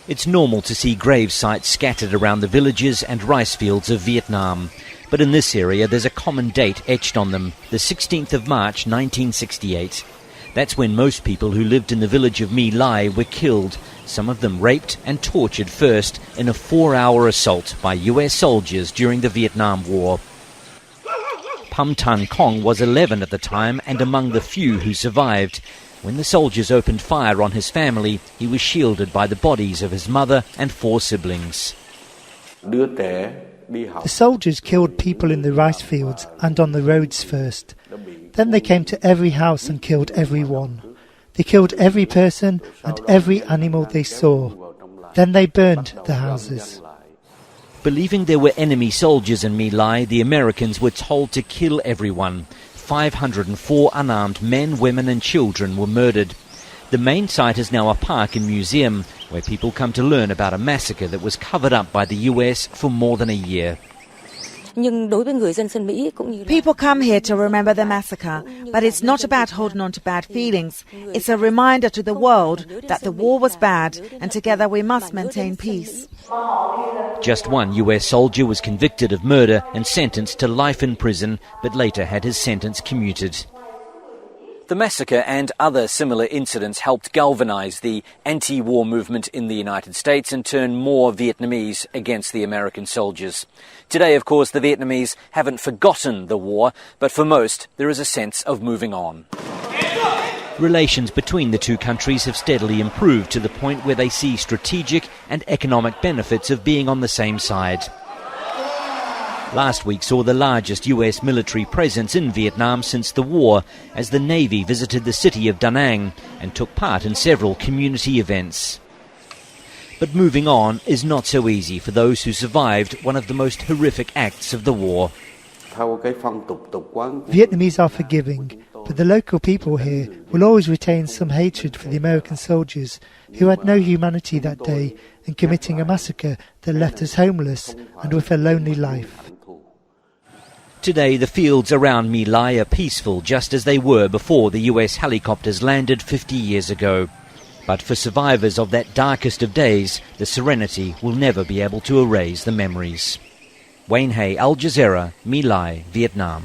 It's normal to see grave sites scattered around the villages and rice fields of Vietnam. But in this area there's a common date etched on them, the 16th of March 1968. That's when most people who lived in the village of My Lai were killed, some of them raped and tortured first in a 4-hour assault by US soldiers during the Vietnam War. Pham Tan Kong was 11 at the time and among the few who survived. When the soldiers opened fire on his family, he was shielded by the bodies of his mother and 4 siblings. The soldiers killed people in the rice fields and on the roads first. Then they came to every house and killed everyone. They killed every person and every animal they saw. Then they burned the houses. Believing there were enemy soldiers in My Lai, the Americans were told to kill everyone. 504 unarmed men, women and children were murdered. The main site is now a park and museum where people come to learn about a massacre that was covered up by the US for more than a year. People come here to remember the massacre, but it's not about holding on to bad feelings. It's a reminder to the world that the war was bad and together we must maintain peace. Just one US soldier was convicted of murder and sentenced to life in prison, but later had his sentence commuted. The massacre and other similar incidents helped galvanize the anti-war movement in the United States and turn more Vietnamese against the American soldiers. Today, of course, the Vietnamese haven't forgotten the war, but for most, there is a sense of moving on. Relations between the two countries have steadily improved to the point where they see strategic and economic benefits of being on the same side. Last week saw the largest US military presence in Vietnam since the war, as the Navy visited the city of Da Nang and took part in several community events. But moving on is not so easy for those who survived one of the most horrific acts of the war. Vietnamese are forgiving, but the local people here will always retain some hatred for the American soldiers who had no humanity that day in committing a massacre that left us homeless and with a lonely life. Today, the fields around My Lai are peaceful, just as they were before the US helicopters landed 50 years ago. But for survivors of that darkest of days, the serenity will never be able to erase the memories. Wayne Hay, Al Jazeera, My Lai, Vietnam.